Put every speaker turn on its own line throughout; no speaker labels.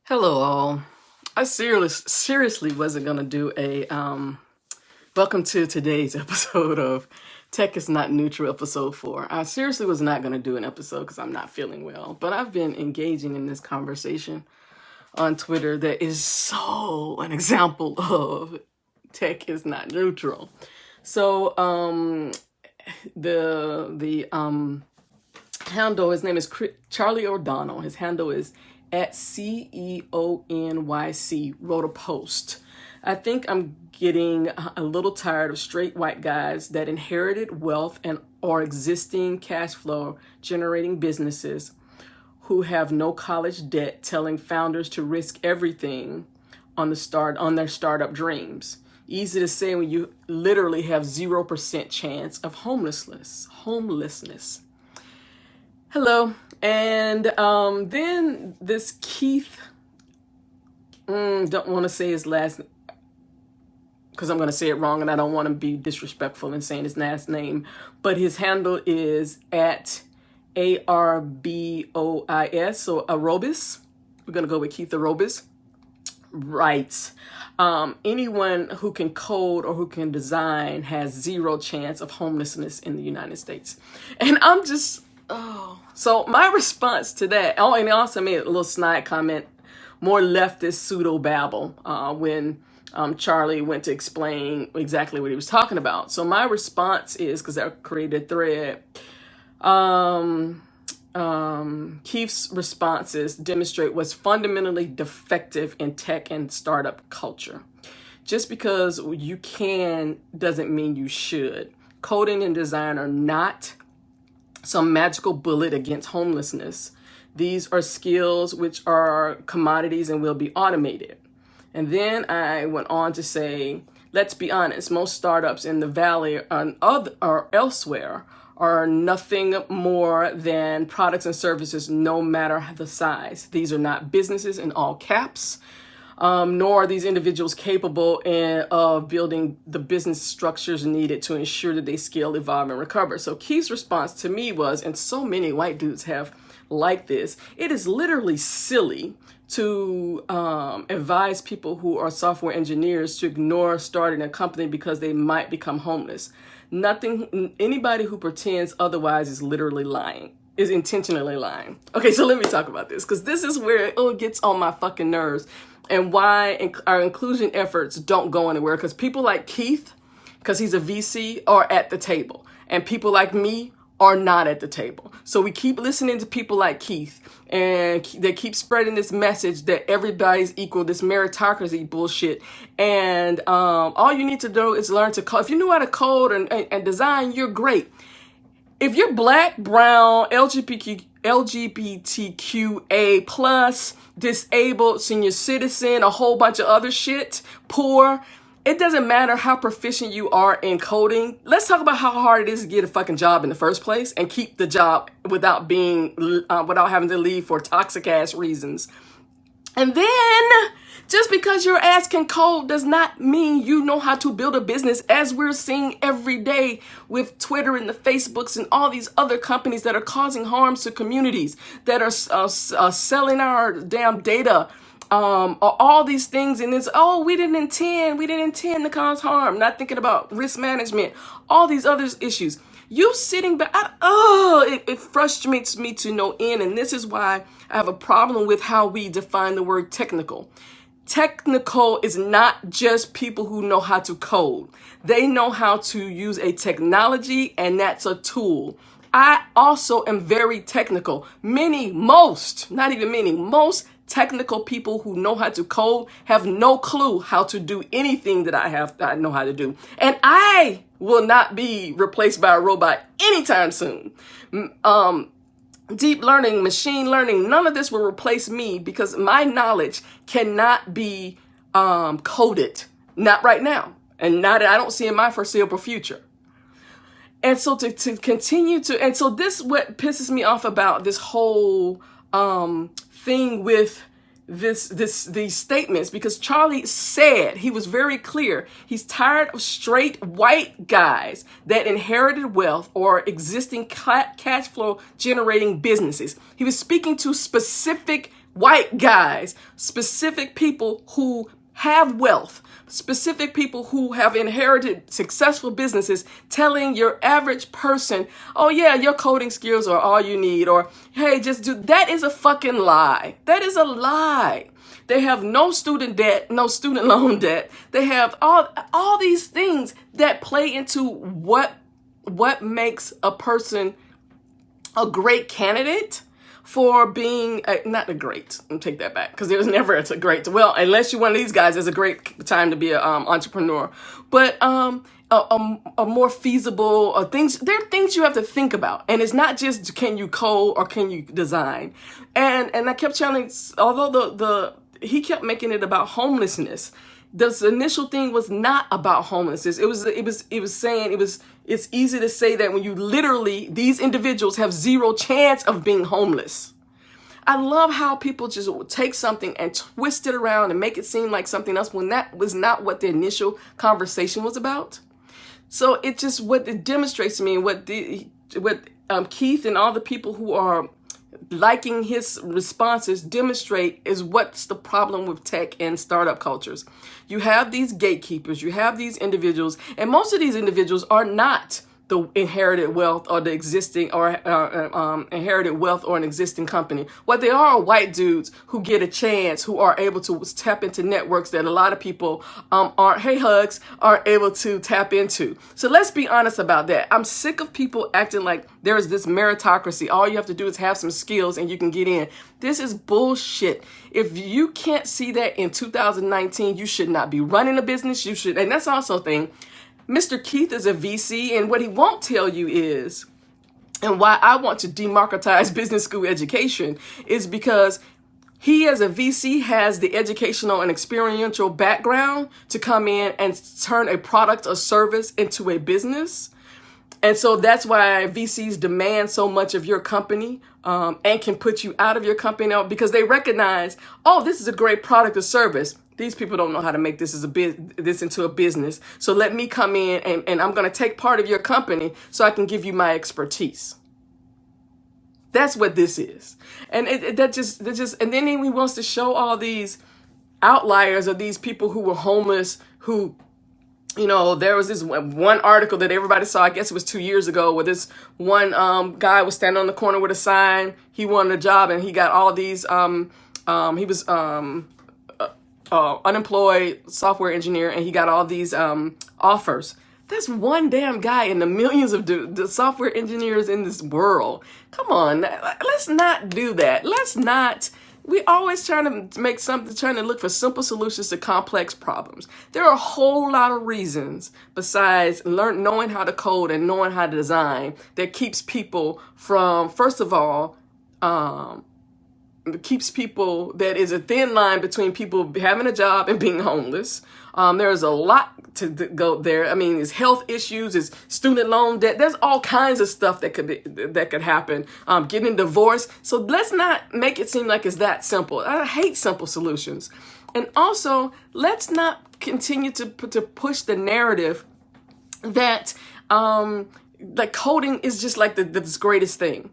Hello, all. I seriously wasn't gonna do a welcome to today's episode of Tech is Not Neutral, episode 4. I seriously was not gonna do an episode because I'm not feeling well, but I've been engaging in this conversation on Twitter that is so an example of tech is not neutral. So the handle, his name is Charlie O'Donnell. His handle is at CEONYC, wrote a post. I think I'm getting a little tired of straight white guys that inherited wealth and or existing cash flow generating businesses who have no college debt telling founders to risk everything on their startup dreams. Easy to say when you literally have 0% chance of homelessness. Hello. And then this Keith, don't want to say his last because I'm going to say it wrong and I don't want to be disrespectful in saying his last name, but his handle is at ARBOIS, so Arobis. We're going to go with Keith Arobis. Right. Anyone who can code or who can design has zero chance of homelessness in the United States. And I'm just... So my response to that, and he also made a little snide comment, more leftist pseudo babble, when Charlie went to explain exactly what he was talking about. So my response is, because I created a thread, Keith's responses demonstrate what's fundamentally defective in tech and startup culture. Just because you can doesn't mean you should. Coding and design are not some magical bullet against homelessness. These are skills which are commodities and will be automated. And then I went on to say, let's be honest, most startups in the Valley or elsewhere are nothing more than products and services, no matter the size. These are not businesses in all caps. Nor are these individuals capable of building the business structures needed to ensure that they scale, evolve, and recover. So Keith's response to me was, and so many white dudes have like this, it is literally silly to advise people who are software engineers to ignore starting a company because they might become homeless. Anybody who pretends otherwise is literally lying. Is intentionally lying. Okay, so let me talk about this, because this is where it gets on my fucking nerves and why our inclusion efforts don't go anywhere. Because people like Keith, because he's a VC, are at the table. And people like me are not at the table. So we keep listening to people like Keith, and they keep spreading this message that everybody's equal, this meritocracy bullshit. And all you need to do is learn to code. If you know how to code and design, you're great. If you're black, brown, LGBTQA plus, disabled, senior citizen, a whole bunch of other shit, poor, it doesn't matter how proficient you are in coding. Let's talk about how hard it is to get a fucking job in the first place and keep the job without having to leave for toxic ass reasons. And then, just because your ass can code does not mean you know how to build a business, as we're seeing every day with Twitter and the Facebooks and all these other companies that are causing harms to communities, that are selling our damn data, all these things. And it's, we didn't intend to cause harm, not thinking about risk management, all these other issues. You sitting back, it frustrates me to no end. And this is why I have a problem with how we define the word technical. Technical is not just people who know how to code. They know how to use a technology, and that's a tool. I also am very technical. Most technical people who know how to code have no clue how to do anything that I know how to do. And I will not be replaced by a robot anytime soon. Deep learning, machine learning, none of this will replace me, because my knowledge cannot be coded. Not right now. And I don't see in my foreseeable future. And so to continue to, and so this what pisses me off about this whole thing with these statements, because Charlie said, he was very clear, he's tired of straight white guys that inherited wealth or existing cash flow generating businesses. He was speaking to specific white guys, specific people who have wealth, specific people who have inherited successful businesses telling your average person, oh yeah, your coding skills are all you need, or hey, just do that. Is a fucking lie. That is a lie. They have no student debt, no student loan debt. They have all these things that play into what makes a person a great candidate for being not a great. Let me take that back, because there's never a great. Well, unless you're one of these guys, it's a great time to be an entrepreneur. But a more feasible things. There are things you have to think about, and it's not just can you code or can you design. And I kept telling, although he kept making it about homelessness. The initial thing was not about homelessness. It was saying it's easy to say that when you literally, these individuals have zero chance of being homeless. I love how people just take something and twist it around and make it seem like something else when that was not what the initial conversation was about. So it just, what it demonstrates to me, what Keith and all the people who are liking his responses demonstrate is what's the problem with tech and startup cultures. You have these gatekeepers, you have these individuals, and most of these individuals are not the inherited wealth or the existing or inherited wealth or an existing company. What they are white dudes who get a chance, who are able to tap into networks that a lot of people aren't able to tap into. So let's be honest about that. I'm sick of people acting like there is this meritocracy. All you have to do is have some skills and you can get in. This is bullshit. If you can't see that in 2019, you should not be running a business. You should, and that's also a thing. Mr. Keith is a VC, and what he won't tell you is, and why I want to democratize business school education, is because he as a VC has the educational and experiential background to come in and turn a product or service into a business. And so that's why VCs demand so much of your company and can put you out of your company because they recognize, oh, this is a great product or service. These people don't know how to make this into a business. So let me come in and I'm going to take part of your company so I can give you my expertise. That's what this is. And and then he wants to show all these outliers of these people who were homeless, who, you know, there was this one article that everybody saw, I guess it was 2 years ago, where this one guy was standing on the corner with a sign. He wanted a job and he got all these, he was unemployed software engineer, and he got all these offers. That's one damn guy in the millions of the software engineers in this world. Come on, let's not do that. Let's not. We always trying to look for simple solutions to complex problems. There are a whole lot of reasons besides knowing how to code and knowing how to design that keeps people from, first of all, that is a thin line between people having a job and being homeless. There's a lot to go there. I mean, it's health issues, it's student loan debt. There's all kinds of stuff that could happen. Getting divorced. So let's not make it seem like it's that simple. I hate simple solutions. And also, let's not continue to push the narrative that like coding is just like the greatest thing.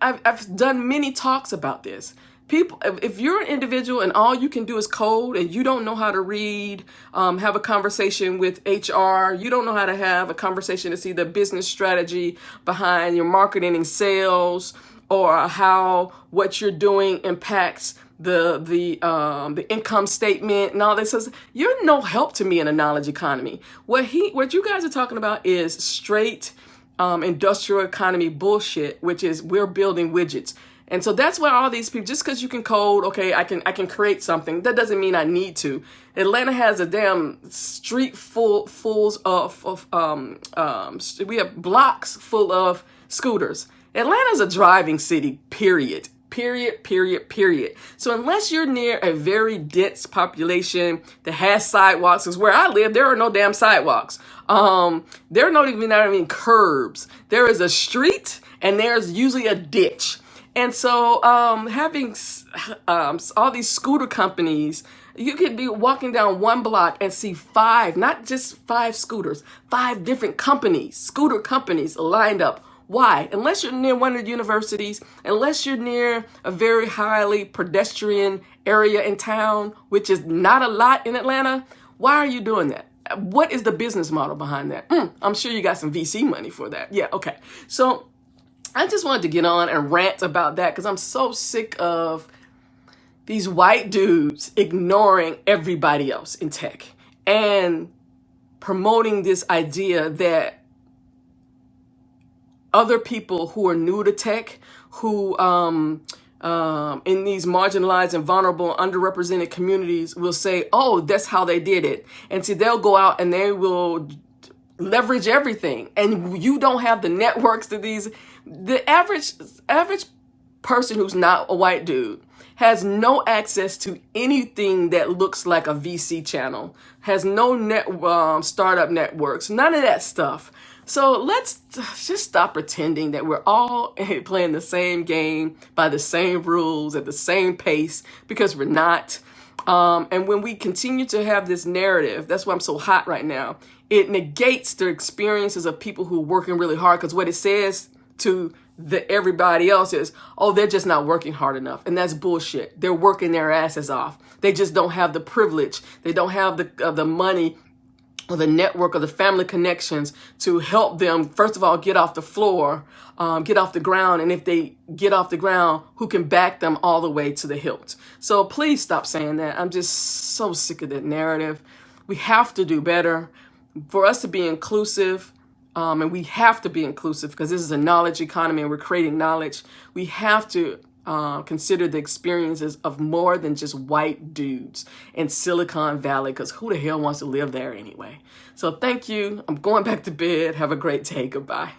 I've done many talks about this. People, if you're an individual and all you can do is code and you don't know how to read, have a conversation with HR, you don't know how to have a conversation to see the business strategy behind your marketing and sales, or how what you're doing impacts the income statement and all this, you're no help to me in a knowledge economy. What you guys are talking about is straight industrial economy bullshit, which is we're building widgets. And so that's why all these people, just because you can code, okay, I can create something, that doesn't mean I need to. Atlanta has a damn street fulls of we have blocks full of scooters. Atlanta's a driving city, period. So unless you're near a very dense population that has sidewalks, because where I live, there are no damn sidewalks. There are not even curbs. There is a street and there's usually a ditch. And so having all these scooter companies, you could be walking down one block and see 5, not just 5 scooters, 5 different companies, scooter companies lined up, Why? Unless you're near one of the universities, unless you're near a very highly pedestrian area in town, which is not a lot in Atlanta, why are you doing that? What is the business model behind that? I'm sure you got some VC money for that. Yeah, okay. So I just wanted to get on and rant about that because I'm so sick of these white dudes ignoring everybody else in tech and promoting this idea that other people who are new to tech, who in these marginalized and vulnerable, underrepresented communities will say, oh, that's how they did it. And see, they'll go out and they will leverage everything. And you don't have the networks to these. The average person who's not a white dude has no access to anything that looks like a VC channel, has no startup networks, none of that stuff. So let's just stop pretending that we're all playing the same game by the same rules at the same pace, because we're not. And when we continue to have this narrative, that's why I'm so hot right now, it negates the experiences of people who are working really hard, because what it says to everybody else is, oh, they're just not working hard enough. And that's bullshit. They're working their asses off. They just don't have the privilege. They don't have the money or the network or the family connections to help them, first of all, get off the floor, get off the ground. And if they get off the ground, who can back them all the way to the hilt? So please stop saying that. I'm just so sick of that narrative. We have to do better for us to be inclusive. And we have to be inclusive because this is a knowledge economy and we're creating knowledge. We have to consider the experiences of more than just white dudes in Silicon Valley, because who the hell wants to live there anyway? So thank you. I'm going back to bed. Have a great day. Goodbye.